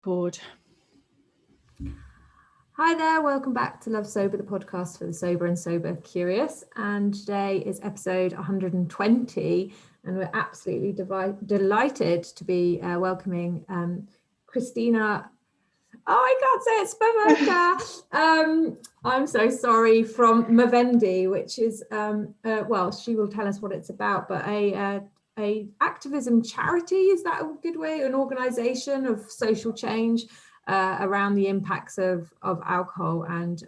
Record. Hi there, welcome back to Love Sober, the podcast for the sober and sober curious. And today is episode 120, and we're absolutely delighted to be welcoming Kristina. Oh, I can't say it, Spavoka. I'm so sorry, from Movendi, which is, well, she will tell us what it's about, but a activism charity, is that a good way? An organisation of social change around the impacts of alcohol and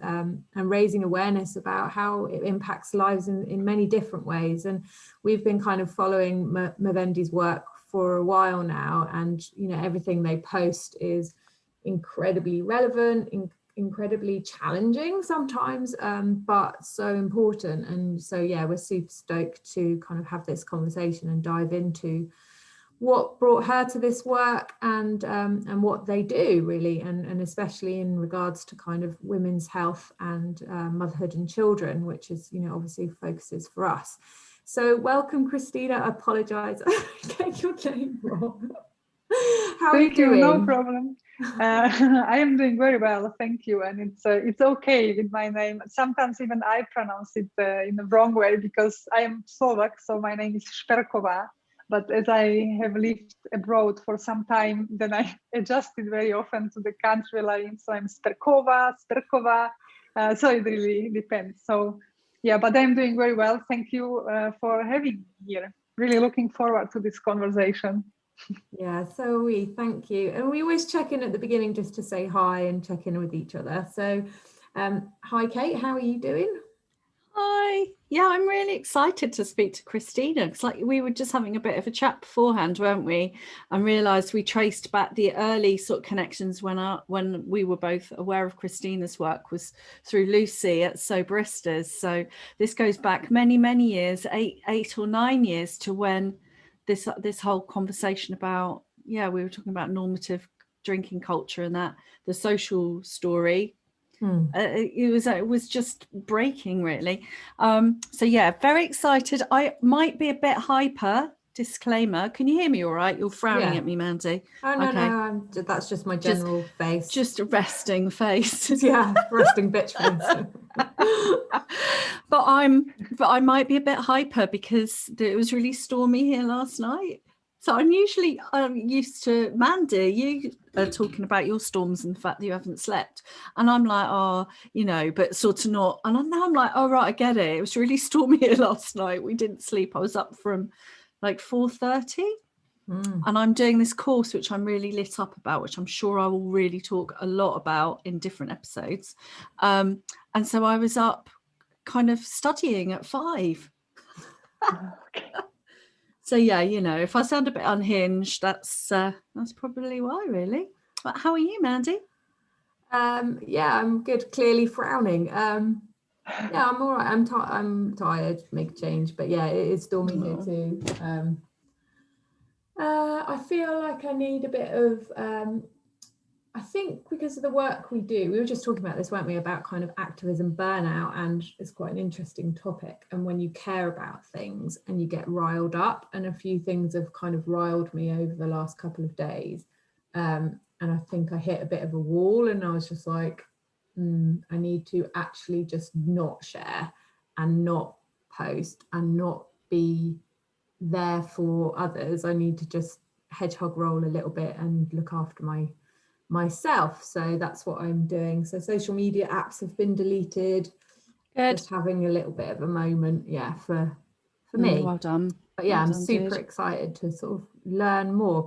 raising awareness about how it impacts lives in many different ways. And we've been kind of following Movendi's work for a while now, and everything they post is incredibly relevant, incredibly challenging sometimes, but so important. And so yeah, we're super stoked to kind of have this conversation and dive into what brought her to this work and what they do really, and especially in regards to kind of women's health and motherhood and children, which is obviously focuses for us. So welcome, Kristina. I apologize, I get your name wrong. How are you doing? No problem. I am doing very well, thank you. And it's okay with my name. Sometimes even I pronounce it in the wrong way because I am Slovak, so my name is Šperková. But as I have lived abroad for some time, then I adjusted very often to the country line. So I'm Šperková. So it really depends. So yeah, but I'm doing very well. Thank you for having me here. Really looking forward to this conversation. Yeah, so we thank you. And we always check in at the beginning just to say hi and check in with each other. So hi, Kate, how are you doing? Hi. Yeah, I'm really excited to speak to Kristina. It's like we were just having a bit of a chat beforehand, weren't we? And realised we traced back the early sort of connections when we were both aware of Kristina's work was through Lucy at Soberistas. So this goes back many, many years, eight or 9 years, to when this whole conversation about, we were talking about normative drinking culture and that the social story. It was just breaking, really. So yeah, very excited. I might be a bit hyper. Disclaimer. Can you hear me all right? You're frowning at me, Mandy. Oh no, okay. No, that's just my general face. Just a resting face. Yeah, resting bitch face. But I might be a bit hyper because it was really stormy here last night. So I'm usually used to, Mandy, you are talking about your storms and the fact that you haven't slept. And I'm like, but sort of not. And now I'm like, oh, right, I get it. It was really stormy here last night. We didn't sleep. I was up from like 4:30. And I'm doing this course, which I'm really lit up about, which I'm sure I will really talk a lot about in different episodes. And so I was up kind of studying at 5. Okay. So yeah, if I sound a bit unhinged, that's probably why, really. But how are you, Mandy? Yeah, I'm good. Clearly frowning. Yeah, I'm all right. I'm tired. Make a change, but yeah, it is stormy here too. I feel like I need a bit of. I think because of the work we do, we were just talking about this, weren't we, about kind of activism burnout, and it's quite an interesting topic. And when you care about things and you get riled up, and a few things have kind of riled me over the last couple of days. And I think I hit a bit of a wall, and I was just like, I need to actually just not share and not post and not be there for others. I need to just hedgehog roll a little bit and look after myself. So that's what I'm doing. So social media apps have been deleted. Good. Just having a little bit of a moment, for me. Well done. But yeah, I'm super excited to sort of learn more.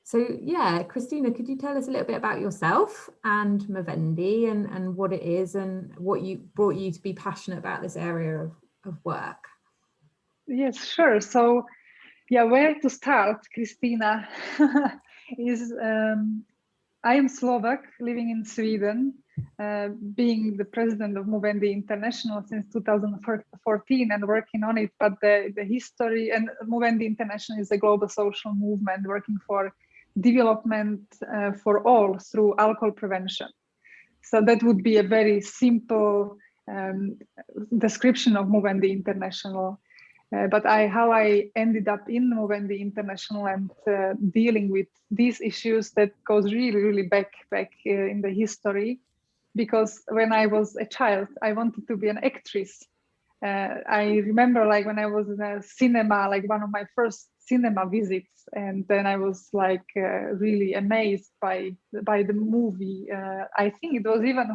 Kristina, could you tell us a little bit about yourself and Movendi and what it is and what brought you to be passionate about this area of work? Yes, sure. So where to start, Kristina, is I am Slovak, living in Sweden, being the president of Movendi International since 2014 and working on it. But the history, and Movendi International is a global social movement working for development for all through alcohol prevention. So that would be a very simple description of Movendi International. But how I ended up in Movendi International and dealing with these issues, that goes really, really back in the history. Because when I was a child, I wanted to be an actress. I remember like when I was in a cinema, like one of my first cinema visits, and then I was like really amazed by the movie. I think it was even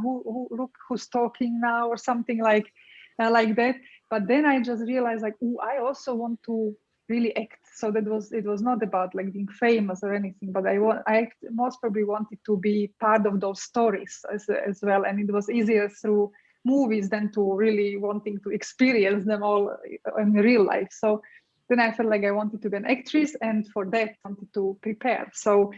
Look Who's Talking Now or something like that. But then I just realized like, oh, I also want to really act. So it was not about like being famous or anything, but I most probably wanted to be part of those stories as well. And it was easier through movies than to really wanting to experience them all in real life. So then I felt like I wanted to be an actress, and for that I wanted to prepare. So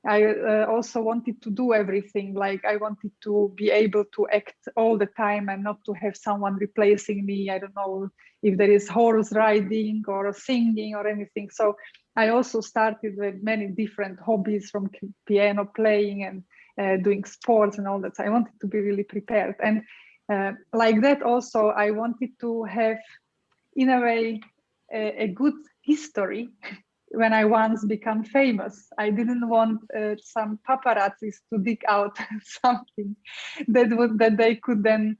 I also wanted to do everything. Like I wanted to be able to act all the time and not to have someone replacing me. I don't know if there is horse riding or singing or anything. So I also started with many different hobbies, from piano playing and doing sports and all that. So I wanted to be really prepared. And like that also, I wanted to have, in a way, a good history when I once become famous. I didn't want some paparazzis to dig out something that they could then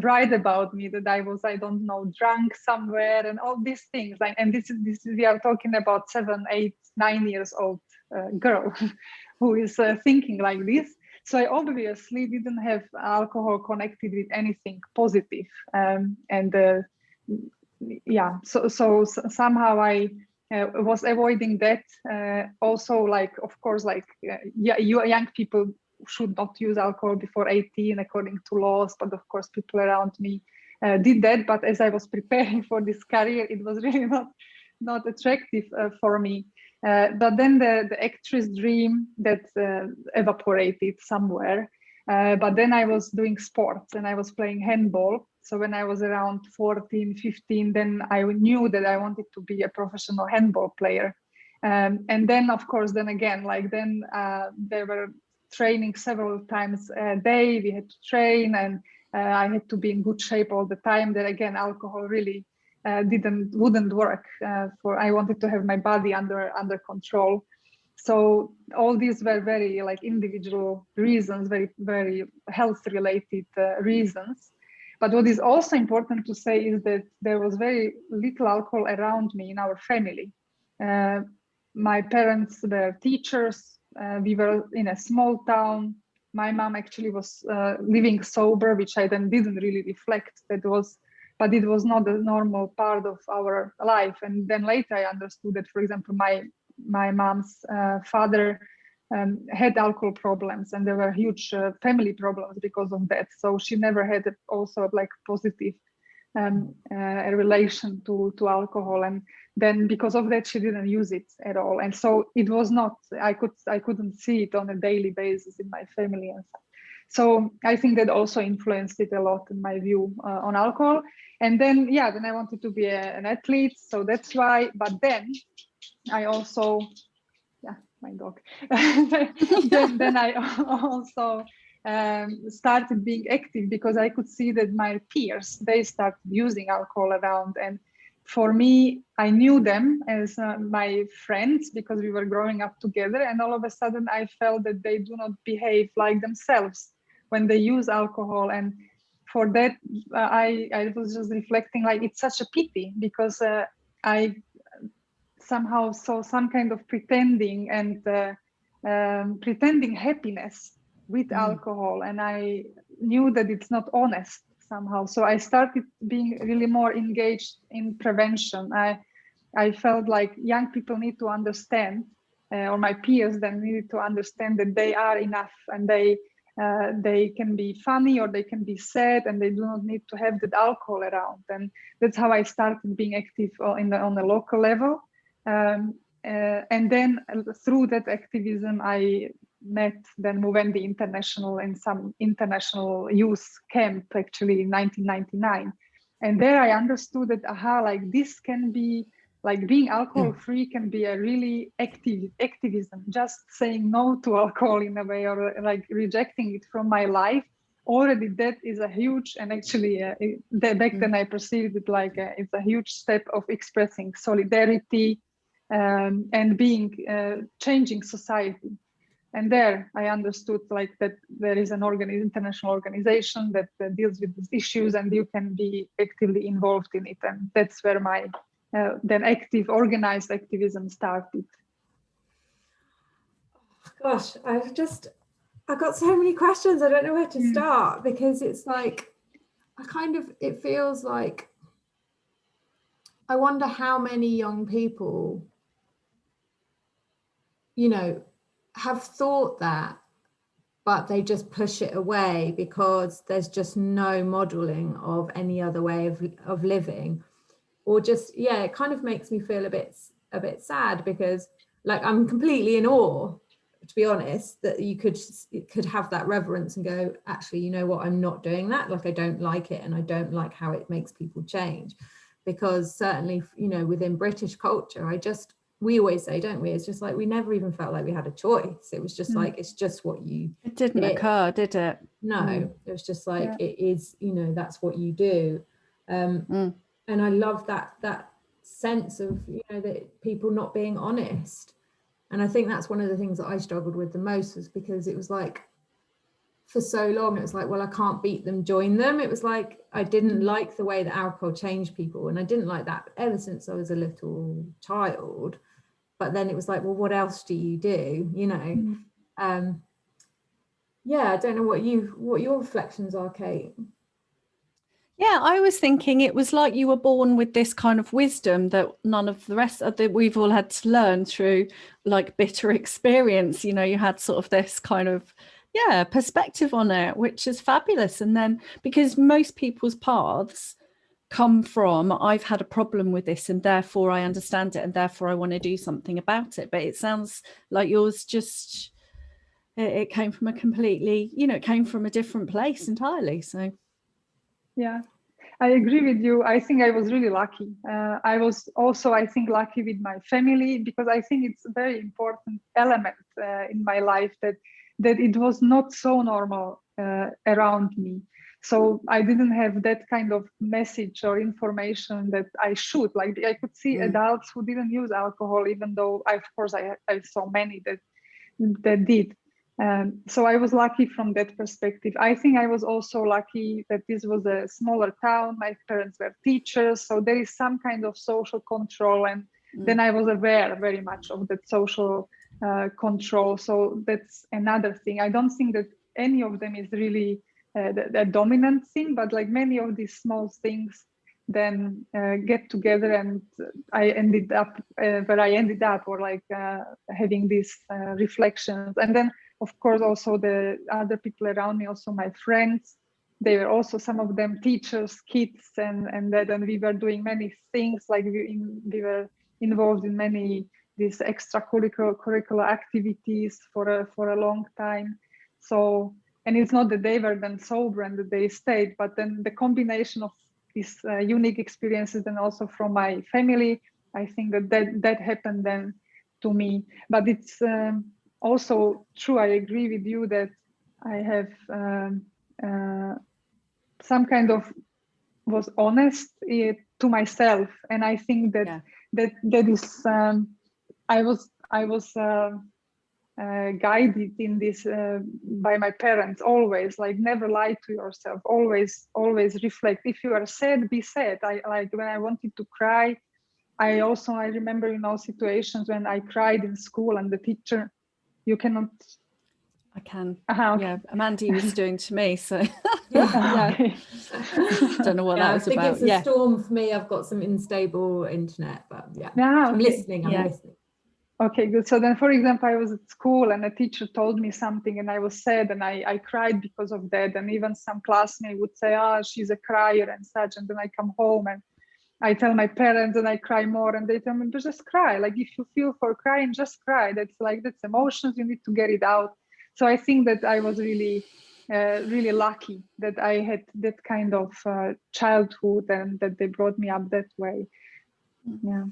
write about me, that I was, I don't know, drunk somewhere and all these things. Like, and this is we are talking about 7, 8, 9 years old girl who is thinking like this. So I obviously didn't have alcohol connected with anything positive, yeah. So somehow I was avoiding that. Also, like, of course, like young people should not use alcohol before 18 according to laws, but of course people around me did that. But as I was preparing for this career, it was really not attractive for me. But then the actress dream that evaporated somewhere. But then I was doing sports and I was playing handball. So when I was around 14, 15, then I knew that I wanted to be a professional handball player. And then, of course, then again, like then they were training several times a day. We had to train, and I had to be in good shape all the time. Then again, alcohol really wouldn't work. I wanted to have my body under control. So all these were very like individual reasons, very, very health related reasons. But what is also important to say is that there was very little alcohol around me in our family. My parents were teachers. We were in a small town. My mom actually was living sober, which I then didn't really reflect. But it was not a normal part of our life. And then later I understood that, for example, my mom's father had alcohol problems, and there were huge family problems because of that. So she never had also like positive a relation to alcohol, and then because of that she didn't use it at all. And so it was not, I couldn't see it on a daily basis in my family and stuff. So I think that also influenced it a lot in my view on alcohol. And then then I wanted to be an athlete, so that's why. But then I also, my dog. then I also started being active, because I could see that my peers, they started using alcohol around. And for me, I knew them as my friends because we were growing up together. And all of a sudden I felt that they do not behave like themselves when they use alcohol. And for that, I was just reflecting, like, it's such a pity, because I somehow saw some kind of pretending and pretending happiness with alcohol, and I knew that it's not honest somehow. So I started being really more engaged in prevention. I felt like young people need to understand, or my peers then needed to understand, that they are enough, and they can be funny or they can be sad, and they do not need to have that alcohol around. And that's how I started being active on the local level. And then through that activism, I met then Movendi International in some international youth camp, actually in 1999. And there I understood that, like this can be, like being alcohol free can be a really activism, just saying no to alcohol in a way, or like rejecting it from my life already that is a huge, and actually back then I perceived it like it's a huge step of expressing solidarity and being changing society. And there I understood like that there is an international organization that deals with these issues, and you can be actively involved in it. And that's where my then organized activism started. Gosh, I've got so many questions. I don't know where to start, because it's like, it feels like, I wonder how many young people, you know, have thought that, but they just push it away because there's just no modeling of any other way of living, or just, yeah, it kind of makes me feel a bit sad, because like I'm completely in awe, to be honest, that you could have that reverence and go, actually, you know what, I'm not doing that. Like, I don't like it, and I don't like how it makes people change. Because certainly, you know, within British culture, we always say, don't we, it's just like we never even felt like we had a choice. It was just like, it's just what you it didn't occur, did it? No, it was just like, it is, you know, that's what you do. And I love that sense of, you know, that people not being honest. And I think that's one of the things that I struggled with the most, was because it was like, for so long, it was like, well, I can't beat them, join them. It was like, I didn't like the way that alcohol changed people. And I didn't like that ever since I was a little child. But then it was like, well, what else do you do? You know? Yeah, I don't know what your reflections are, Kate. Yeah, I was thinking it was like you were born with this kind of wisdom that none of the rest of we've all had to learn through like bitter experience. You know, you had sort of this kind of, perspective on it, which is fabulous. And then because most people's paths come from, I've had a problem with this and therefore I understand it and therefore I want to do something about it. But it sounds like yours just, it came from a completely, you know, it came from a different place entirely. So. Yeah, I agree with you. I think I was really lucky. I was also, I think, lucky with my family, because I think it's a very important element in my life that it was not so normal around me. So I didn't have that kind of message or information that I should. Like, I could see adults who didn't use alcohol, even though, of course, I saw many that did. So I was lucky from that perspective. I think I was also lucky that this was a smaller town. My parents were teachers, so there is some kind of social control, and then I was aware very much of that social control. So that's another thing. I don't think that any of them is really the dominant thing, but like many of these small things then get together, and I ended up where I ended up, or like having these reflections. And then, of course, also the other people around me, also my friends, they were also, some of them, teachers, kids, and we were doing many things. Like we were involved in many these extracurricular activities for a long time. So, and it's not that they were then sober and that they stayed, but then the combination of these unique experiences, and also from my family, I think that happened then to me. But it's also true, I agree with you that I have some kind of was honest to myself, and I think that that is I was guided in this by my parents, always, like, never lie to yourself, always reflect. If you are sad, be sad. I like, when I wanted to cry, I remember, you know, situations when I cried in school, and the teacher, you cannot. I can. Okay. Yeah, Amanda was doing to me, so Okay. Don't know what that was about. I think it's a storm for me. I've got some unstable internet, but Okay. I'm listening. Okay, good. So then, for example, I was at school and a teacher told me something and I was sad, and I cried because of that. And even some classmates would say, she's a crier and such. And then I come home and I tell my parents and I cry more, and they tell me, just cry. Like, if you feel for crying, just cry. That's emotions. You need to get it out. So I think that I was really, really lucky that I had that kind of childhood, and that they brought me up that way. Yeah.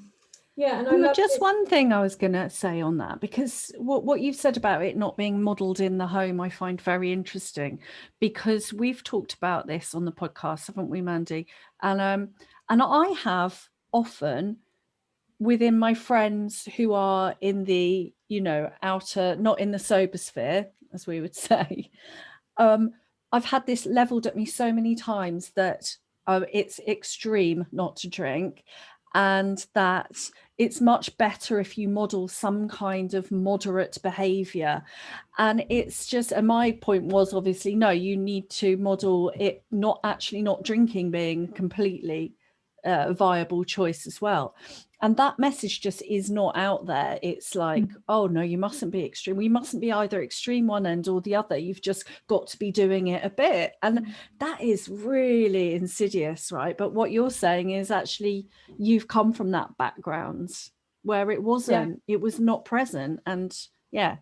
Yeah, and I love just this. one thing I was going to say on that, because what you've said about it not being modelled in the home, I find very interesting, because we've talked about this on the podcast, haven't we, Mandy? And I have often within my friends who are in the, outer, not in the sober sphere, as we would say, I've had this leveled at me so many times that it's extreme not to drink, and that it's much better if you model some kind of moderate behavior. And it's just, and my point was obviously, no, you need to model it, not drinking being completely a viable choice as well. And that message just is not out there. It's like, oh no, you mustn't be extreme. We mustn't be either extreme one end or the other. You've just got to be doing it a bit. And that is really insidious, right? But what you're saying is actually you've come from that background where it wasn't, it was not present. And yeah,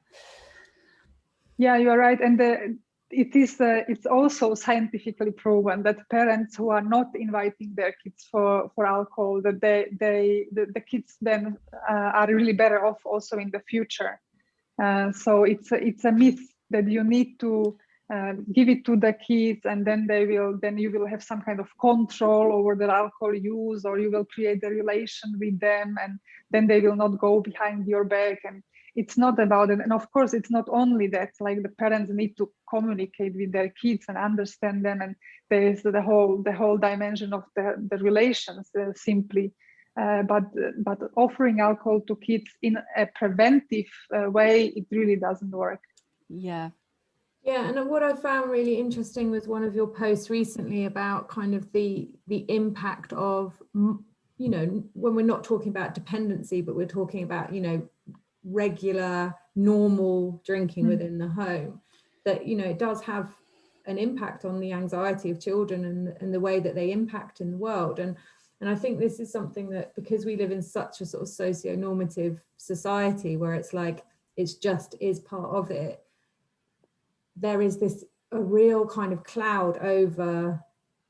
you are right. And it's also scientifically proven that parents who are not inviting their kids for alcohol, that the kids then are really better off also in the future. So it's a myth that you need to give it to the kids, and then you will have some kind of control over their alcohol use, or you will create a relation with them, and then they will not go behind your back. And it's not about it. And of course, it's not only that, like the parents need to communicate with their kids and understand them. And there is the whole dimension of the relations simply. But offering alcohol to kids in a preventive way, it really doesn't work. Yeah. Yeah, and what I found really interesting was one of your posts recently about kind of the impact of, when we're not talking about dependency, but we're talking about, regular, normal drinking within the home, that, it does have an impact on the anxiety of children and the way that they impact in the world. And I think this is something that, because we live in such a sort of socio-normative society where it's like, it's just is part of it, there is a real kind of cloud over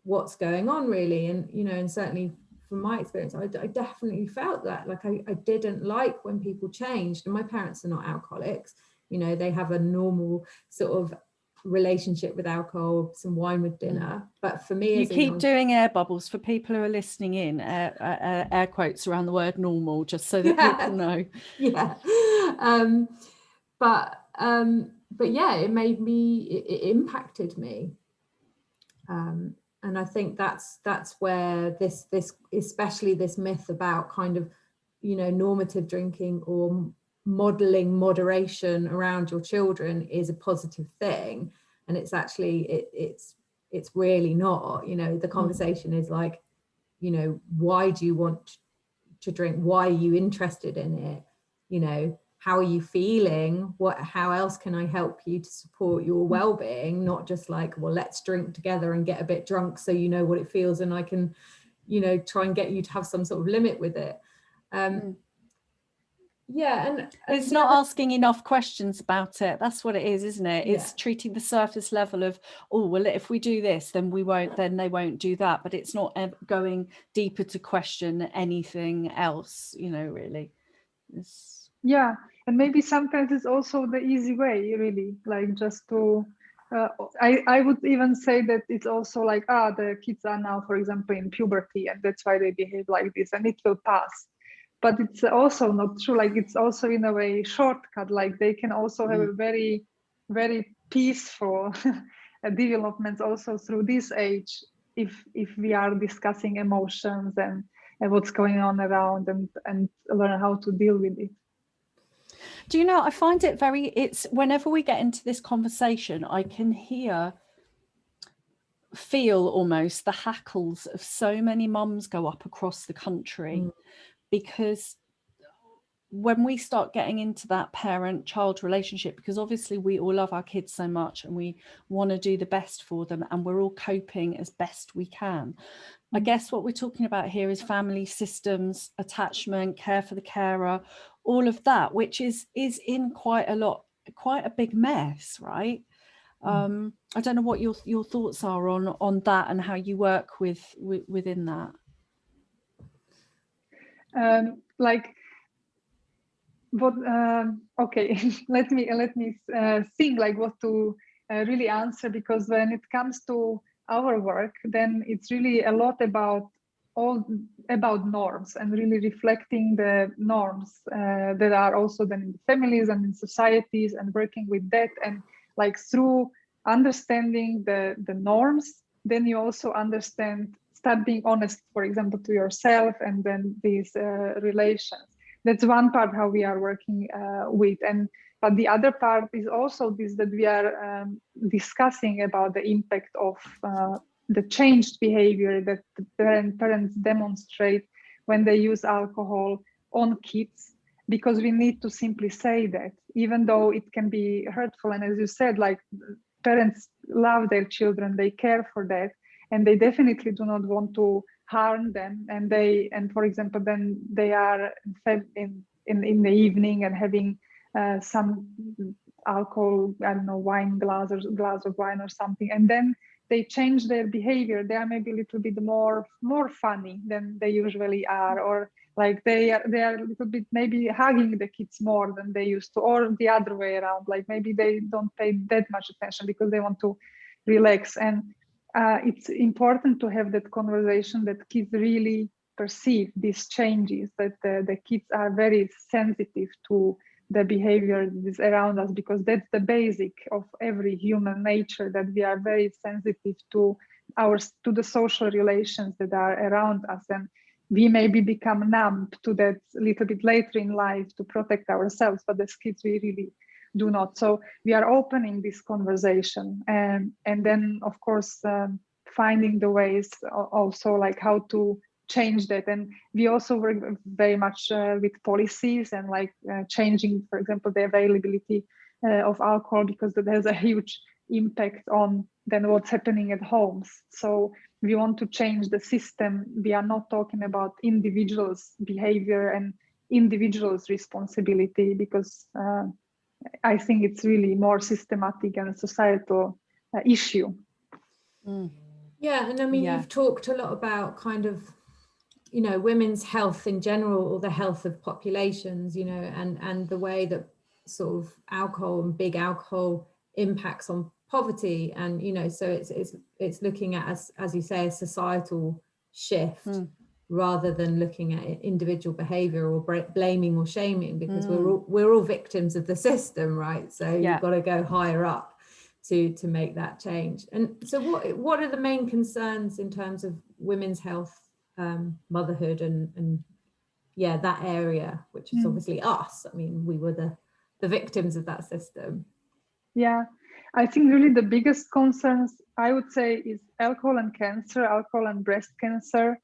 what's going on really. And, and certainly from my experience, I definitely felt that, like I didn't like when people changed. And my parents are not alcoholics, they have a normal sort of relationship with alcohol, some wine with dinner. But for me, you keep doing air bubbles for people who are listening in, air quotes around the word normal, just so that people know. Yeah. But yeah, it impacted me. And I think that's where this especially this myth about kind of, normative drinking or modeling moderation around your children is a positive thing. And it's actually, it's really not. The conversation is like, why do you want to drink? Why are you interested in it? How are you feeling? How else can I help you to support your well-being? Not just like, well, let's drink together and get a bit drunk so you know what it feels and I can, try and get you to have some sort of limit with it. Yeah, and it's not asking enough questions about it. That's what it is, isn't it? Yeah. It's treating the surface level of, oh, well, if we do this, then they won't do that. But it's not going deeper to question anything else, really. Yeah, and maybe sometimes it's also the easy way, really, like just to, I would even say that it's also like, the kids are now, for example, in puberty, and that's why they behave like this, and it will pass. But it's also not true. Like it's also in a way shortcut. Like they can also have a very, very peaceful developments also through this age, if we are discussing emotions and what's going on around and learn how to deal with it. Do you know, I find it it's whenever we get into this conversation, I can feel almost the hackles of so many mums go up across the country. Because when we start getting into that parent-child relationship, because obviously we all love our kids so much and we want to do the best for them and we're all coping as best we can. I guess what we're talking about here is family systems, attachment, care for the carer, all of that, which is in quite a big mess, right? I don't know what your thoughts are on that and how you work within that. like what okay, let me think like what to really answer, because when it comes to our work, then it's really a lot about norms, and really reflecting the norms that are also then in families and in societies, and working with that, and like through understanding the norms, then you also start being honest, for example, to yourself, and then these relations. That's one part how we are working with. But the other part is also this, that we are discussing about the impact of the changed behavior that the parents demonstrate when they use alcohol on kids, because we need to simply say that, even though it can be hurtful, and as you said, like, parents love their children, they care for that, and they definitely do not want to harm them, and for example, then they are in the evening and having some alcohol, I don't know, wine glass of wine or something, and then they change their behavior. They are maybe a little bit more funny than they usually are, or like they are a little bit maybe hugging the kids more than they used to, or the other way around, like maybe they don't pay that much attention because they want to relax. And it's important to have that conversation, that kids really perceive these changes, that the kids are very sensitive to the behavior that is around us, because that's the basic of every human nature, that we are very sensitive to the social relations that are around us, and we maybe become numb to that a little bit later in life to protect ourselves, but as kids we really do not. So we are opening this conversation, and then of course finding the ways also, like how to change that. And we also work very much with policies, and like changing, for example, the availability of alcohol, because that has a huge impact on then what's happening at homes. So we want to change the system. We are not talking about individuals' behavior and individuals' responsibility, because I think it's really more systematic and societal issue. Yeah, and I mean, you've talked a lot about kind of, you know, women's health in general, or the health of populations, you know, and the way that sort of alcohol and big alcohol impacts on poverty. And, you know, so it's looking at, as you say, a societal shift rather than looking at individual behavior or blaming or shaming, because we're all victims of the system, right? So you've got to go higher up to make that change. And so what are the main concerns in terms of women's health, motherhood, and that area, which is obviously us? I mean, we were the victims of that system. Yeah, I think really the biggest concerns, I would say, is alcohol and cancer, alcohol and breast cancer.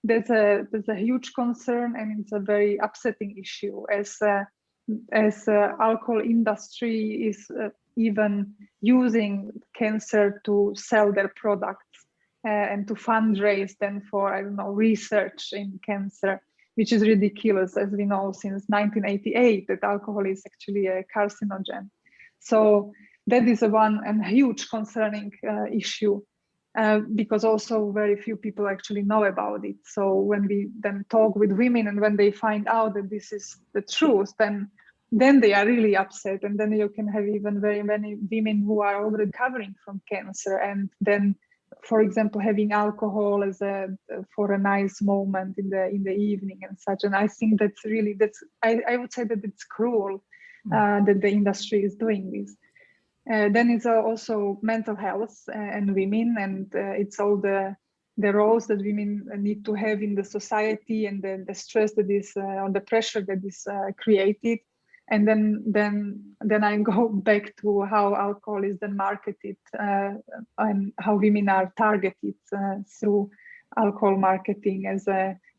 There's a huge concern, and it's a very upsetting issue, as alcohol industry is even using cancer to sell their products and to fundraise then for, I don't know, research in cancer, which is ridiculous, as we know since 1988 that alcohol is actually a carcinogen. So that is a huge concerning issue, because also very few people actually know about it. So when we then talk with women, and when they find out that this is the truth, then they are really upset. And then you can have even very many women who are already recovering from cancer, and then, for example, having alcohol as for a nice moment in the evening and such. And I think I would say that it's cruel that the industry is doing this. Then it's also mental health and women, and it's all the roles that women need to have in the society, and the stress that is or the pressure that is created. And then I go back to how alcohol is then marketed, and how women are targeted through alcohol marketing as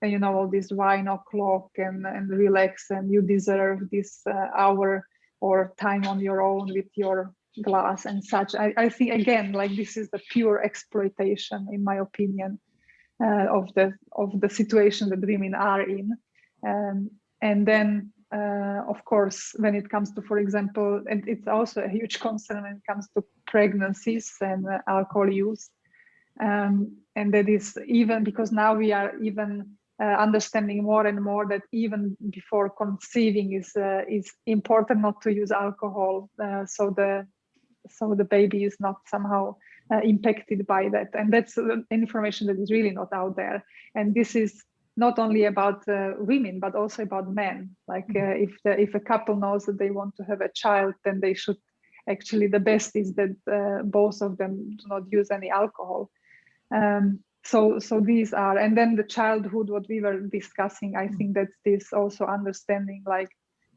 you know, all this wine o'clock and relax, and you deserve this hour or time on your own with your glass and such. I think, again, like, this is the pure exploitation, in my opinion, of the situation that women are in. And then of course, when it comes to, for example, and it's also a huge concern when it comes to pregnancies and alcohol use, and that is even because now we are even understanding more and more that even before conceiving is important not to use alcohol, so the baby is not somehow impacted by that. And that's information that is really not out there. And this is not only about women, but also about men. Like if a couple knows that they want to have a child, then they should actually, the best is that both of them do not use any alcohol. So these are, and then the childhood, what we were discussing, I think that's this also understanding, like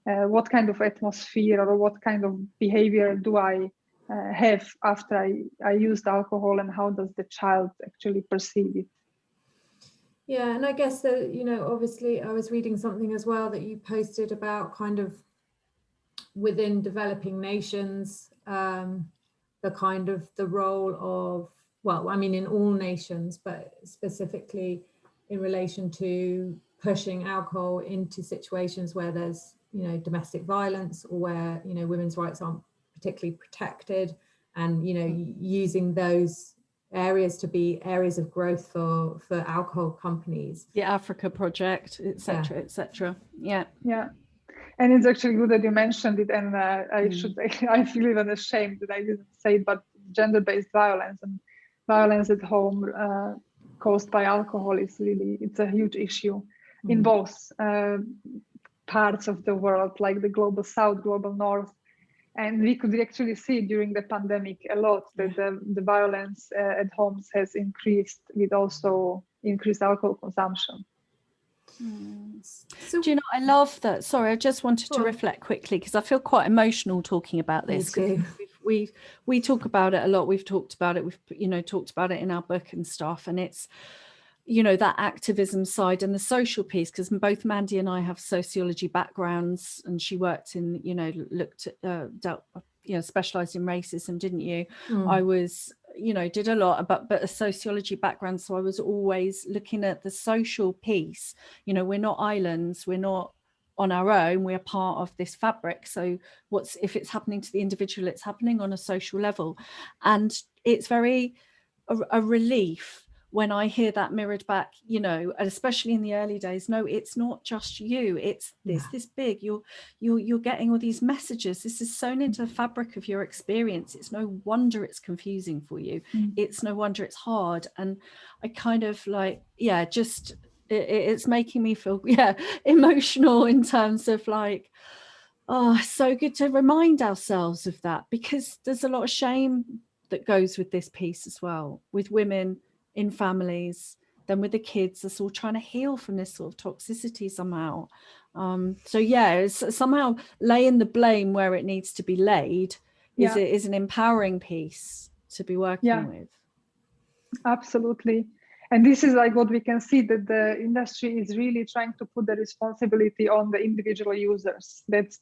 what kind of atmosphere or what kind of behavior do I have after I used alcohol, and how does the child actually perceive it? Yeah, and I guess that, you know, obviously I was reading something as well that you posted about kind of within developing nations, the kind of the role of, well, I mean, in all nations, but specifically in relation to pushing alcohol into situations where there's, you know, domestic violence, or where, you know, women's rights aren't particularly protected, and, you know, using those areas to be areas of growth for alcohol companies. The Africa Project, etc., etc. Yeah. And it's actually good that you mentioned it, and I feel even ashamed that I didn't say it, but gender-based violence and violence at home caused by alcohol is really, it's a huge issue in both parts of the world, like the global south, global north. And we could actually see during the pandemic a lot that the violence at homes has increased with also increased alcohol consumption. So, do you know, I love that. Sorry, I just wanted to reflect quickly, because I feel quite emotional talking about this. We talk about it a lot. We've talked about it. We've, you know, talked about it in our book and stuff. And it's, you know, that activism side and the social piece, because both Mandy and I have sociology backgrounds, and she worked in, you know, looked at, dealt, you know, specialized in racism, didn't you? I was, you know, did a lot about, but a sociology background. So I was always looking at the social piece. You know, we're not islands, we're not on our own, we're part of this fabric. So what's, if it's happening to the individual, it's happening on a social level. And it's very a relief when I hear that mirrored back, you know, and especially in the early days. No, it's not just you, it's this big, you're getting all these messages. This is sewn into the fabric of your experience. It's no wonder it's confusing for you. It's no wonder it's hard. And I kind of like, just it's making me feel emotional in terms of like, oh, so good to remind ourselves of that, because there's a lot of shame that goes with this piece as well, with women in families, then with the kids, us all trying to heal from this sort of toxicity somehow. It's somehow laying the blame where it needs to be laid is an empowering piece to be working with. Absolutely. And this is like what we can see, that the industry is really trying to put the responsibility on the individual users. That's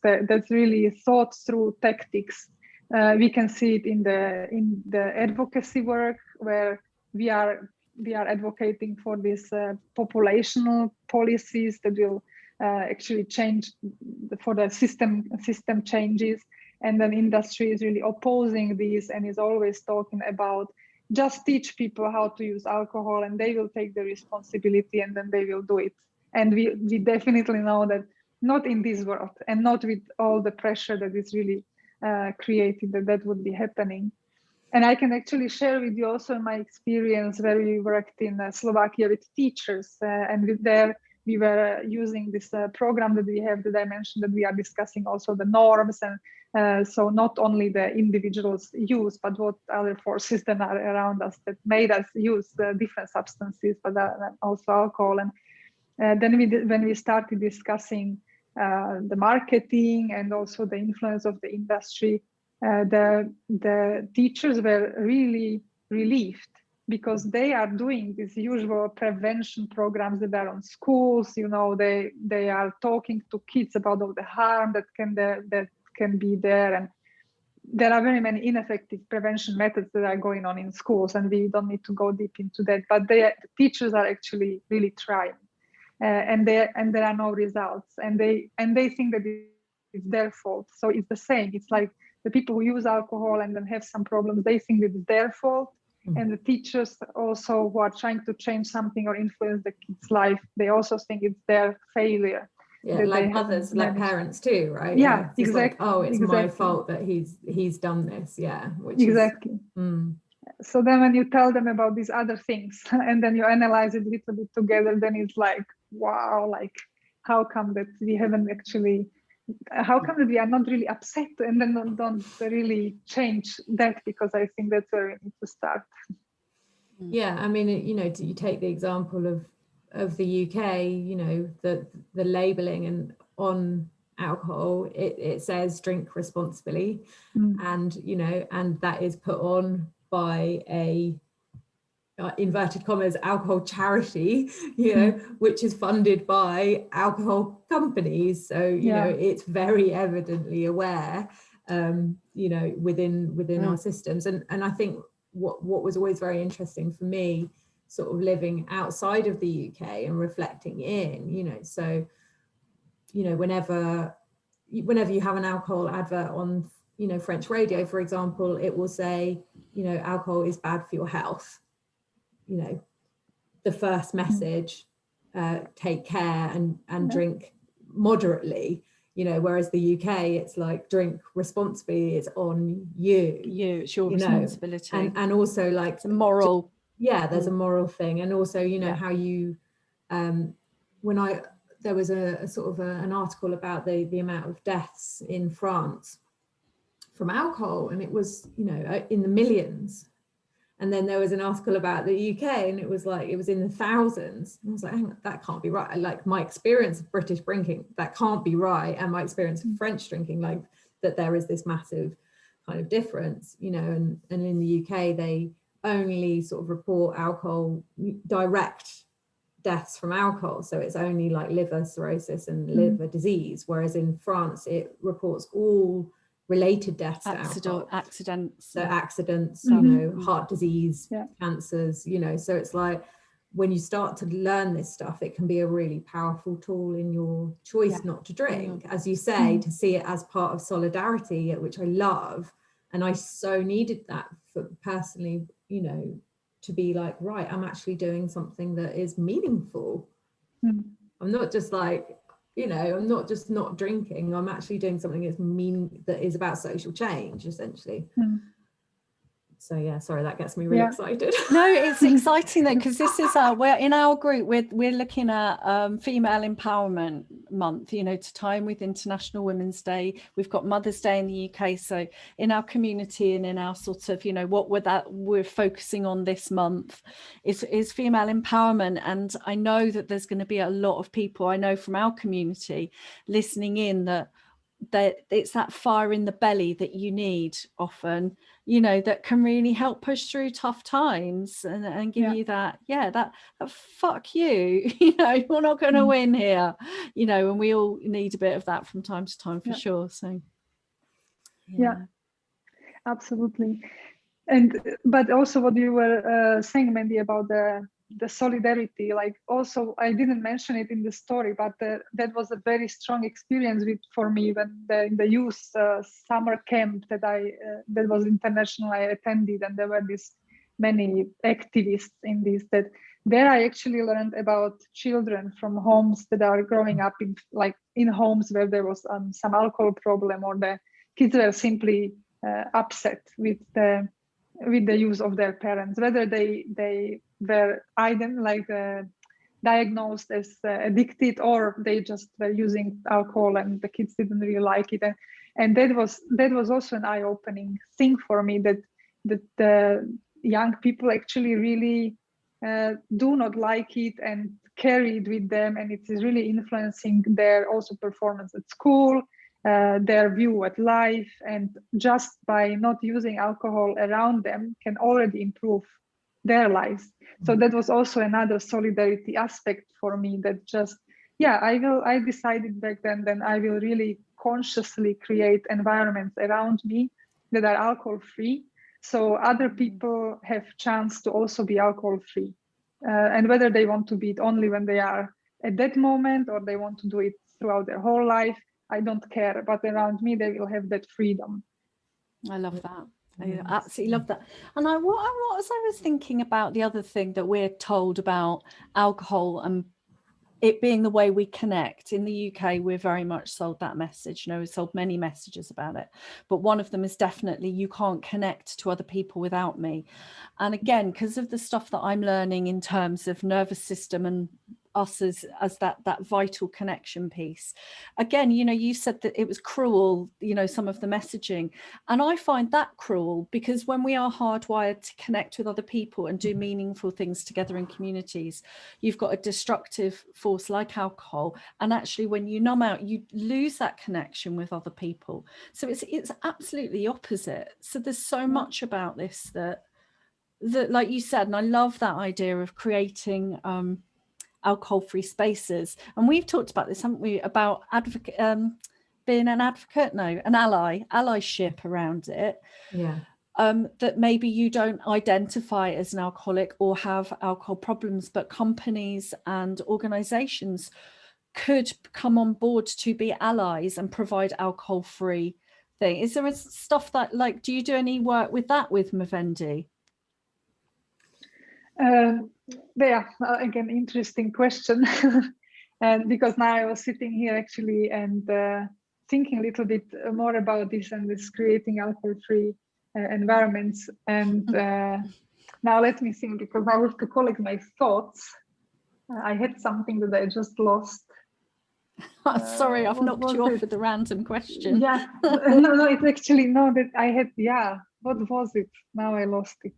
really thought through tactics. We can see it in the advocacy work, where we are advocating for these populational policies that will actually change for the system changes. And then industry is really opposing these and is always talking about just teach people how to use alcohol and they will take the responsibility and then they will do it. And we definitely know that not in this world, and not with all the pressure that is really created, that would be happening. And I can actually share with you also my experience where we worked in Slovakia with teachers, and with there we were using this program that we have, that I mentioned, that we are discussing also the norms, and so not only the individuals use, but what other forces that are around us that made us use different substances, but also alcohol. And then when we started discussing the marketing and also the influence of the industry, the teachers were really relieved, because they are doing these usual prevention programs that are on schools. You know, they are talking to kids about all the harm that can be there, and there are very many ineffective prevention methods that are going on in schools, and we don't need to go deep into that. But the teachers are actually really trying, and there are no results, and they think that it's their fault. So it's the same. It's like the people who use alcohol and then have some problems, they think that it's their fault, And the teachers also who are trying to change something or influence the kids' life, they also think it's their failure. Yeah, like mothers, like parents too, right? Yeah, it's exactly. Like, oh, it's exactly. my fault that he's done this. Yeah, which exactly. So then when you tell them about these other things and then you analyze it a little bit together, then it's like, wow, like how come that we haven't actually, how come that we are not really upset and then don't really change that, because I think that's where we need to start. Yeah, I mean, you know, you take the example of the UK, you know, the labeling and on alcohol, it says drink responsibly, and you know, and that is put on by a inverted commas alcohol charity, you know, which is funded by alcohol companies. So you know, it's very evidently aware, you know, within our systems. And I think what was always very interesting for me, sort of living outside of the UK and reflecting in, you know, so you know, whenever you have an alcohol advert on, you know, French radio, for example, it will say, you know, alcohol is bad for your health. You know, the first message, take care and drink moderately, you know, whereas the UK, it's like drink responsibly, it's on you. It's your responsibility. And also like it's a moral. There's a moral thing. And also, you know, how you, there was a sort of an article about the amount of deaths in France from alcohol, and it was, you know, in the millions. And then there was an article about the UK, and it was like, it was in the thousands. And I was like, hang on, that can't be right. Like my experience of British drinking, that can't be right. And my experience of French drinking, like that there is this massive kind of difference, you know, and in the UK, they only sort of report alcohol, direct deaths from alcohol. So it's only like liver cirrhosis and liver disease. Whereas in France, it reports all related deaths to alcohol. Accidents. So accidents, you know, heart disease, cancers, you know, so it's like when you start to learn this stuff, it can be a really powerful tool in your choice not to drink, as you say, to see it as part of solidarity, which I love. And I so needed that for personally, you know, to be like, right, I'm actually doing something that is meaningful. I'm not just like, you know, I'm not just not drinking, I'm actually doing something that is about social change, essentially. So yeah, sorry, that gets me really excited. No, it's exciting though, because this is we're in our group, we're looking at Female Empowerment Month, you know, to tie in with International Women's Day. We've got Mother's Day in the UK. So in our community and in our sort of, you know, what we're focusing on this month is female empowerment. And I know that there's going to be a lot of people, I know from our community, listening in that it's that fire in the belly that you need often, you know, that can really help push through tough times and give you that fuck you, you know, we're not going to win here, you know, and we all need a bit of that from time to time for sure. So absolutely. And but also what you were saying, Mandy, about the solidarity, like also I didn't mention it in the story, but that was a very strong experience for me when in the youth summer camp that was international, I attended, and there were these many activists in this, that there I actually learned about children from homes that are growing up in homes where there was some alcohol problem, or the kids were simply upset with the use of their parents, whether they were diagnosed as addicted, or they just were using alcohol and the kids didn't really like it. And that was also an eye-opening thing for me, that the young people actually really do not like it and carry it with them, and it is really influencing their also performance at school, their view at life, and just by not using alcohol around them can already improve their lives. So that was also another solidarity aspect for me, that just I decided back then I will really consciously create environments around me that are alcohol free, so other people have chance to also be alcohol free, and whether they want to be it only when they are at that moment or they want to do it throughout their whole life, I don't care, but around me they will have that freedom. I love that. I absolutely love that. And what I was thinking about the other thing that we're told about alcohol and it being the way we connect. In the UK, we're very much sold that message. We're sold many messages about it. But one of them is definitely you can't connect to other people without me. And again, because of the stuff that I'm learning in terms of nervous system and us as that vital connection piece. Again, you said that it was cruel, some of the messaging. And I find that cruel because when we are hardwired to connect with other people and do meaningful things together in communities, you've got a destructive force like alcohol. And actually, when you numb out, you lose that connection with other people. So it's absolutely the opposite. So there's so much about this that like you said, and I love that idea of creating alcohol-free spaces. And we've talked about this, haven't we, about being an advocate, an allyship around it. Yeah. That maybe you don't identify as an alcoholic or have alcohol problems, but companies and organizations could come on board to be allies and provide alcohol-free thing. Is there stuff that, like, do you do any work with that with Movendi? Again, interesting question. And because now I was sitting here actually and thinking a little bit more about this and this creating alcohol-free environments. And now let me think, because I have to collect my thoughts. I had something that I just lost. Sorry, I've knocked you off with a random question. Yeah, no, it's actually no that I had. Yeah, what was it? Now I lost it.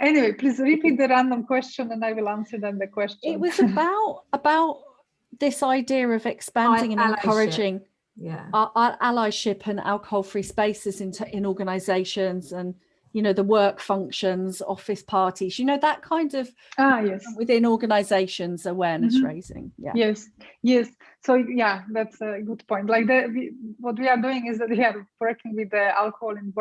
Anyway, please repeat the random question and I will answer then the question. It was about this idea of expanding and encouraging allyship and alcohol-free spaces in organizations and, the work functions, office parties, that kind of within organizations awareness raising. Yeah. Yes. So yeah, that's a good point. Like what we are doing is that we are working with the alcohol in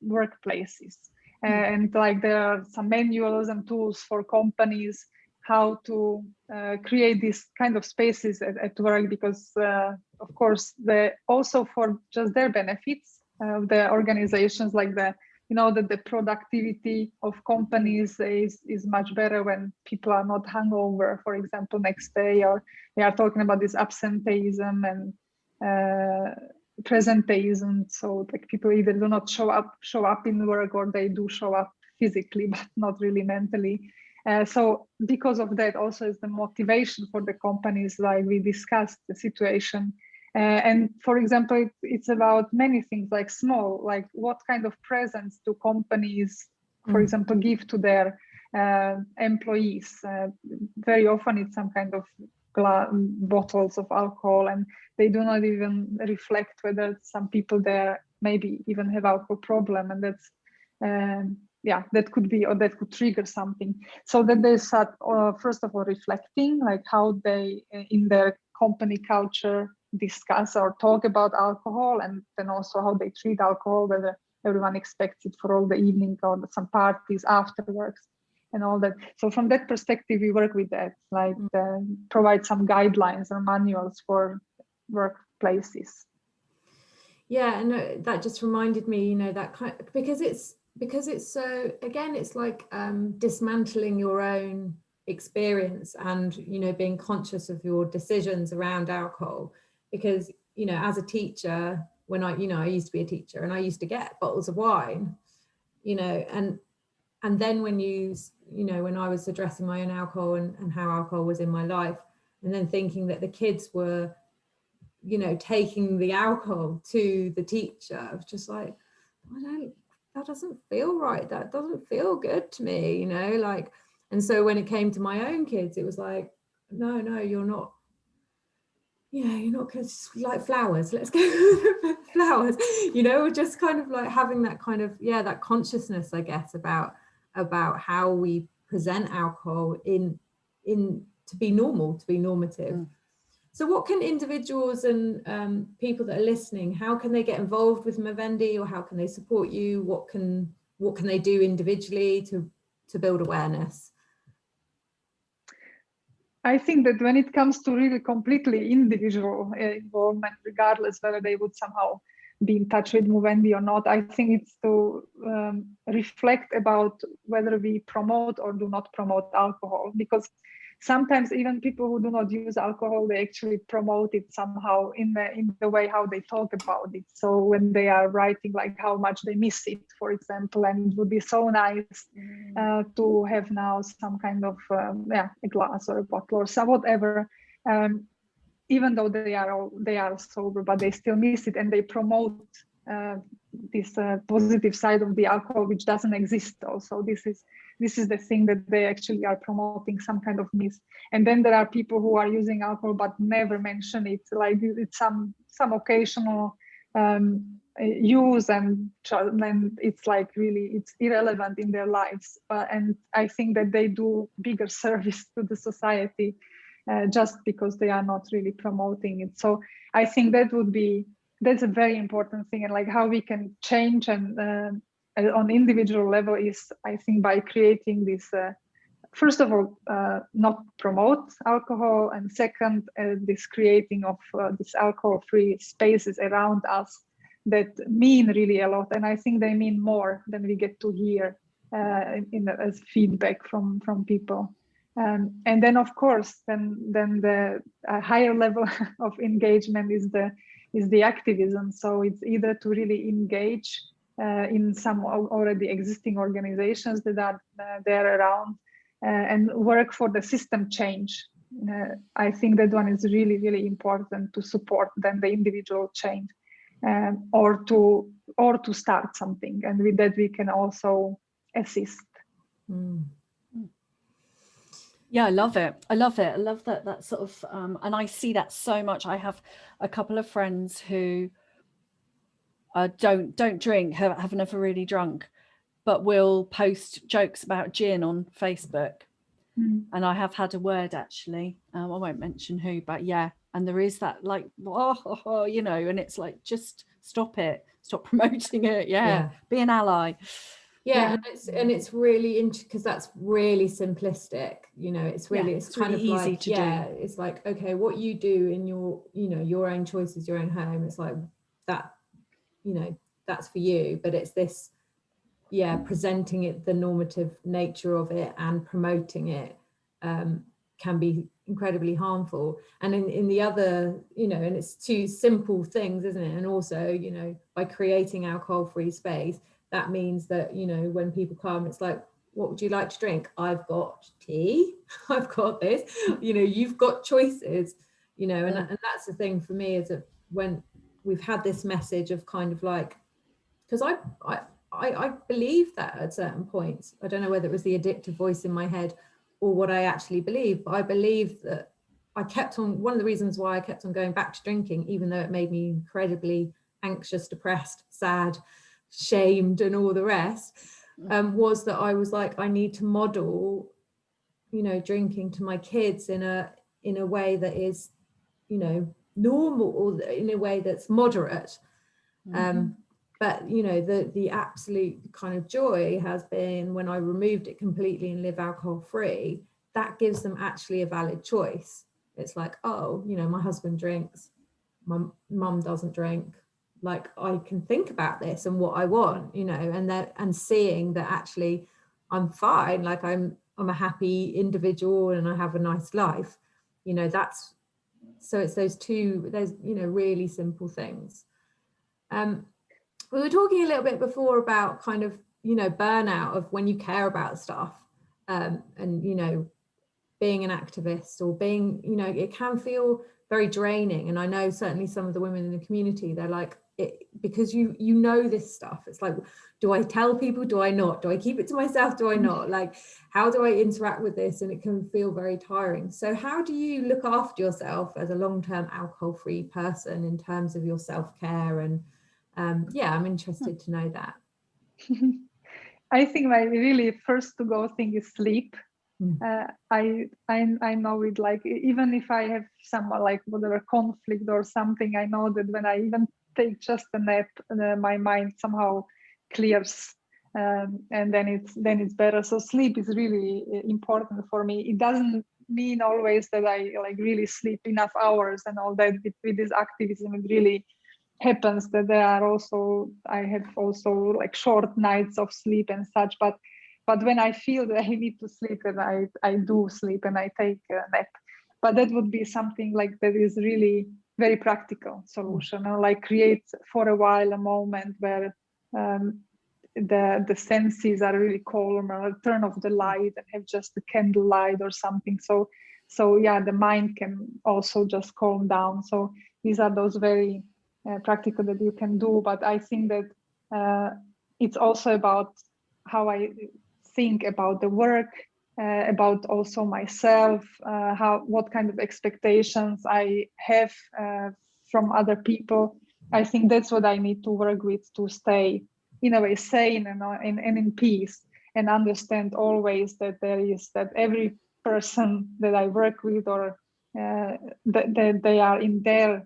workplaces. And like there are some manuals and tools for companies how to create these kind of spaces at work, because of course also for just their benefits of the organizations, like that the productivity of companies is much better when people are not hungover, for example, next day, or we are talking about this absenteeism and presenteeism. So like people either do not show up in work, or they do show up physically but not really mentally. So because of that also is the motivation for the companies, like we discussed the situation. And for example, it's about many things, like like what kind of presents do companies, for example, give to their employees. Very often it's some kind of bottles of alcohol, and they do not even reflect whether some people there maybe even have alcohol problem, and that's that could be, or that could trigger something. So that they start first of all reflecting, like how they in their company culture discuss or talk about alcohol, and then also how they treat alcohol, whether everyone expects it for all the evening or some parties afterwards and all that. So from that perspective, we work with that, like provide some guidelines or manuals for workplaces. Yeah, and that just reminded me, that kind of, because it's so, again, it's like dismantling your own experience and, being conscious of your decisions around alcohol. Because, as a teacher, when I used to be a teacher and I used to get bottles of wine, and then when when I was addressing my own alcohol and how alcohol was in my life, and then thinking that the kids were, taking the alcohol to the teacher, I was just like, that doesn't feel right. That doesn't feel good to me, like, and so when it came to my own kids, it was like, no, you're not. You're not going to like flowers. Let's go flowers. Just kind of like having that kind of that consciousness, I guess, about how we present alcohol in to be normal, to be normative. So, what can individuals and people that are listening? How can they get involved with Movendi, or how can they support you? What can they do individually to build awareness? I think that when it comes to really completely individual involvement, regardless whether they would somehow be in touch with Muvendi or not. I think it's to reflect about whether we promote or do not promote alcohol, because sometimes even people who do not use alcohol, they actually promote it somehow in the way how they talk about it. So when they are writing like how much they miss it, for example, and it would be so nice to have now some kind of a glass or a bottle or some whatever, even though they are sober, but they still miss it, and they promote this positive side of the alcohol, which doesn't exist. Also, this is the thing that they actually are promoting, some kind of miss. And then there are people who are using alcohol but never mention it, like it's some occasional use, and it's like really it's irrelevant in their lives. And I think that they do bigger service to the society just because they are not really promoting it. So I think that's a very important thing, and like how we can change and on individual level is, I think, by creating this first of all not promote alcohol, and second this creating of this alcohol-free spaces around us that mean really a lot, and I think they mean more than we get to hear as feedback from people. And then of course then the higher level of engagement is the activism. So it's either to really engage in some already existing organizations that are there around and work for the system change. I think that one is really, really important to support then the individual change, or to start something, and with that we can also assist. Yeah, I love it. I love that sort of, and I see that so much. I have a couple of friends who don't drink, have never really drunk, but will post jokes about gin on Facebook. And I have had a word actually. I won't mention who, but yeah. And there is that like, you know, and it's like, just stop it, stop promoting it. Yeah. Be an ally. Yeah, and it's really interesting because that's really simplistic, you know. It's really it's kind really of easy like to do. It's like, okay, what you do in your, you know, your own choices, your own home, it's like that, you know, that's for you. But it's this, presenting it, the normative nature of it and promoting it can be incredibly harmful. And in the other, you know, and it's two simple things, isn't it? And also, you know, by creating alcohol-free space, that means that, you know, when people come, it's like, what would you like to drink? I've got tea, I've got this, you know, you've got choices, you know, and that's the thing for me, is that when we've had this message of kind of like, because I believe that at certain points, I don't know whether it was the addictive voice in my head or what I actually believe, but I believe that I kept on, one of the reasons why I kept on going back to drinking, even though it made me incredibly anxious, depressed, sad, shamed and all the rest, was that I was like, I need to model, you know, drinking to my kids in a way that is, you know, normal, or in a way that's moderate. But you know, the absolute kind of joy has been when I removed it completely and live alcohol free. That gives them actually a valid choice. It's like, oh, you know, my husband drinks, my mum doesn't drink. Like, I can think about this and what I want, you know, and seeing that actually I'm fine, like I'm a happy individual and I have a nice life, you know. That's, so it's those, you know, really simple things. We were talking a little bit before about kind of, you know, burnout of when you care about stuff, and, you know, being an activist or being, you know, it can feel very draining. And I know certainly some of the women in the community, they're like, because you know this stuff, it's like, do I tell people, do I not, do I keep it to myself, do I not, like, how do I interact with this? And it can feel very tiring. So how do you look after yourself as a long-term alcohol-free person in terms of your self-care? And I'm interested to know that. I think my really first to go thing is sleep. I know it, like, even if I have some like whatever conflict or something, I know that when I even take just a nap, my mind somehow clears, and then it's better. So sleep is really important for me. It doesn't mean always that I like really sleep enough hours and all that. With this activism, it really happens that I have also like short nights of sleep and such, but when I feel that I need to sleep, and I do sleep and I take a nap. But that would be something like that is really very practical solution, or like create for a while a moment where the senses are really calm, or turn off the light and have just a candle light or something. So yeah, the mind can also just calm down. So these are those very practical that you can do. But I think that it's also about how I think about the work, about also myself, what kind of expectations I have from other people. I think that's what I need to work with to stay in a way sane and in peace, and understand always that that every person that I work with, or that they are in their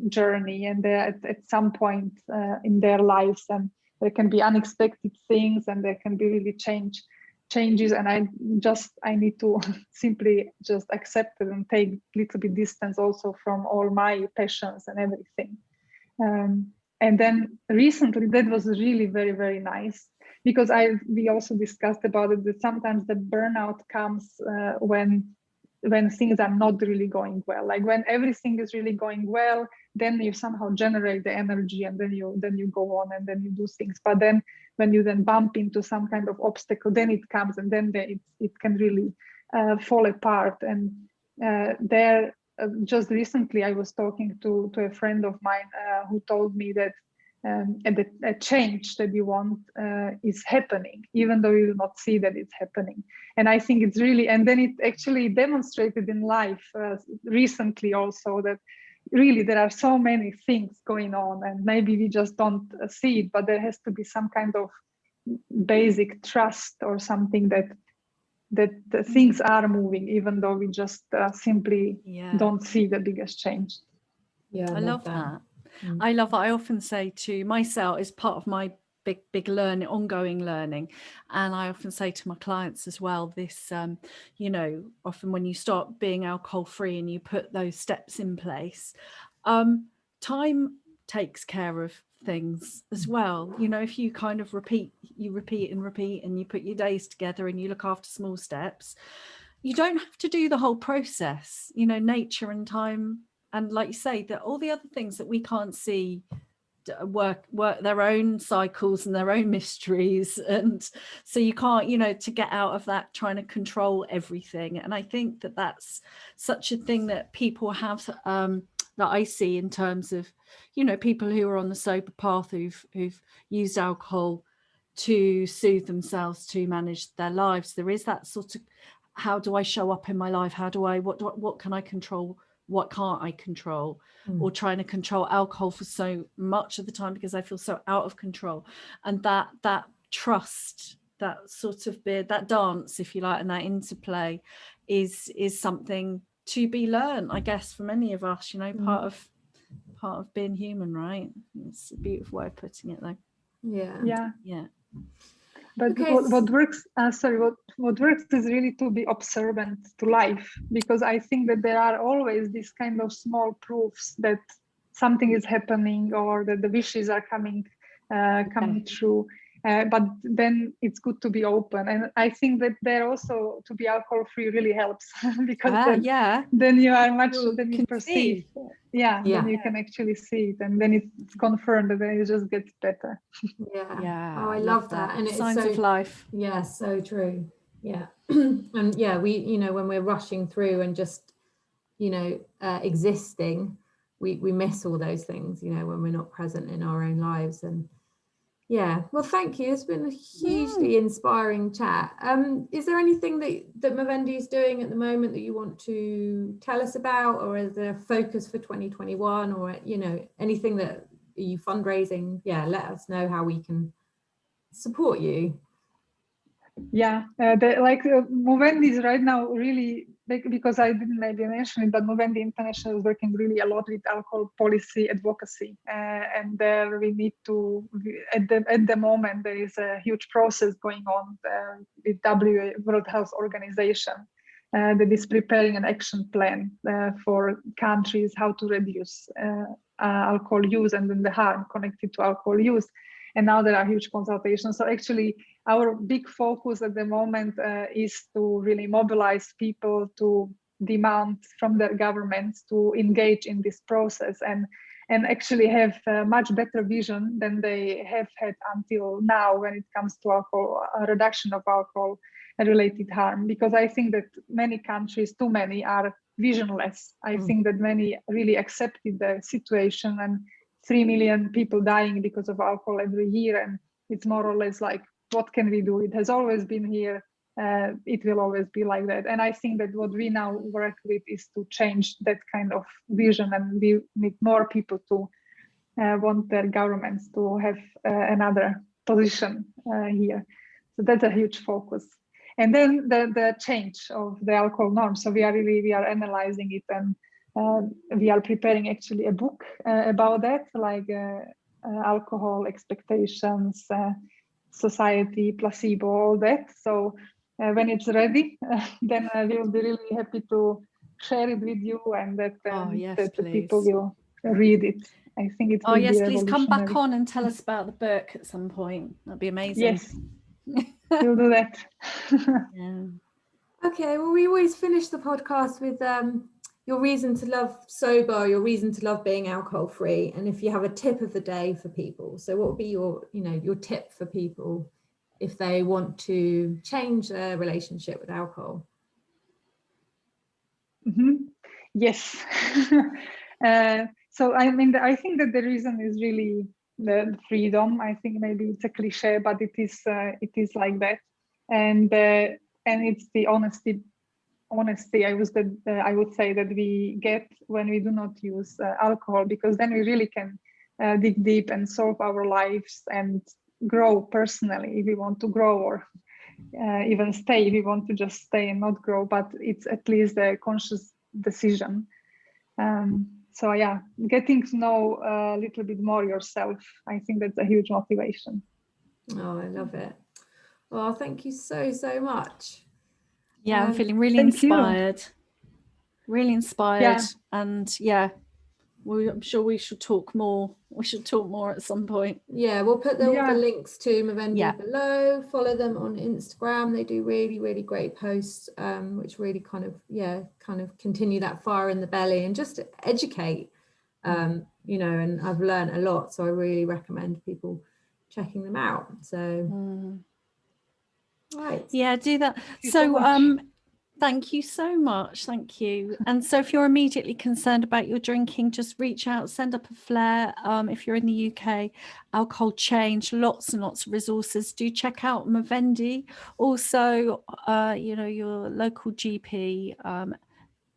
journey, and they're at some point in their lives, and there can be unexpected things, and there can be really changes, and I need to simply just accept it and take a little bit distance also from all my passions and everything. And then recently, that was really very, very nice, because we also discussed about it, that sometimes the burnout comes when things are not really going well. Like when everything is really going well, then you somehow generate the energy, and then you go on, and then you do things. But then when you then bump into some kind of obstacle, then it comes, and then it can really fall apart. And just recently, I was talking to a friend of mine who told me that a change that you want is happening, even though you do not see that it's happening. And I think it's really, and then it actually demonstrated in life recently also, that really there are so many things going on, and maybe we just don't see it, but there has to be some kind of basic trust or something that the things are moving, even though we just simply don't see the biggest change. I love that. I love it. I often say to myself, as part of my big learning, ongoing learning, and I often say to my clients as well, this often when you start being alcohol free and you put those steps in place, time takes care of things as well. If you kind of repeat and you put your days together and you look after small steps, you don't have to do the whole process. Nature and time, and like you say, that all the other things that we can't see work their own cycles and their own mysteries, and so you can't to get out of that trying to control everything. And I think that that's such a thing that people have, that I see in terms of people who are on the sober path, who've used alcohol to soothe themselves, to manage their lives. There is that sort of, how do I show up in my life? What can I control? What can't I control? Or trying to control alcohol for so much of the time because I feel so out of control. And that trust, that sort of that dance, if you like, and that interplay is something to be learned, I guess, for many of us, part of being human, right? It's a beautiful way of putting it, though. Yeah. But okay. what works what works is really to be observant to life, because I think that there are always these kind of small proofs that something is happening, or that the wishes are coming true. But then it's good to be open, and I think that there also to be alcohol free really helps because then you are much, then you perceive, then you can actually see it, and then it's confirmed, and then it just gets better. Oh, I love that. And it's signs of life. So true. And we when we're rushing through and just existing, we miss all those things when we're not present in our own lives. And well, thank you. It's been a hugely inspiring chat. Is there anything that Movendi is doing at the moment that you want to tell us about, or is there a focus for 2021, or anything that you fundraising? Let us know how we can support you. Movendi is right now really big, because I didn't maybe mention it, but Movendi International is working really a lot with alcohol policy advocacy, and there we need to, at the moment there is a huge process going on with World Health Organization that is preparing an action plan for countries how to reduce alcohol use and then the harm connected to alcohol use. And now there are huge consultations. So actually, our big focus at the moment is to really mobilize people to demand from their governments to engage in this process and actually have a much better vision than they have had until now when it comes to alcohol, reduction of alcohol related harm. Because I think that many countries, too many, are visionless. I think that many really accepted the situation, and 3 million people dying because of alcohol every year, and it's more or less like, what can we do? It has always been here. It will always be like that. And I think that what we now work with is to change that kind of vision, and we need more people to want their governments to have another position here. So that's a huge focus. And then the change of the alcohol norms. So we are analyzing it, and we are preparing actually a book about that, like alcohol expectations, society, placebo, all that. So when it's ready, then we'll be really happy to share it with you, and that, that the people will read it. I think it will be revolutionary. Please come back on and tell us about the book at some point. That'd be amazing. Yes, we'll do that. Yeah. Okay, well, we always finish the podcast with your reason to love sober, your reason to love being alcohol free, and if you have a tip of the day for people. So what would be your tip for people if they want to change their relationship with alcohol? Yes. So I mean, I think that the reason is really the freedom. I think maybe it's a cliche, but it is like that, and it's the honesty. I would say that we get when we do not use alcohol, because then we really can dig deep and solve our lives and grow personally if we want to grow, or even stay if we want to just stay and not grow. But it's at least a conscious decision. So yeah, getting to know a little bit more yourself, I think that's a huge motivation. Oh, I love it. Well, thank you so much. Yeah, I'm feeling really inspired. Really inspired. Yeah. And yeah, I'm sure we should talk more. We should talk more at some point. Yeah, we'll put all the links to Movendi below. Follow them on Instagram. They do really, really great posts, which really kind of continue that fire in the belly and just educate, and I've learned a lot. So I really recommend people checking them out. So right. Yeah, do that. So thank you so much. Thank you. And so if you're immediately concerned about your drinking, just reach out, send up a flare. If you're in the UK, Alcohol Change, lots and lots of resources. Do check out Movendi. Also, your local GP,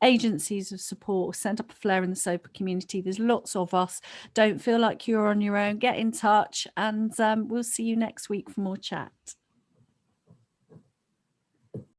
agencies of support. Send up a flare in the sober community. There's lots of us. Don't feel like you're on your own. Get in touch, and we'll see you next week for more chat.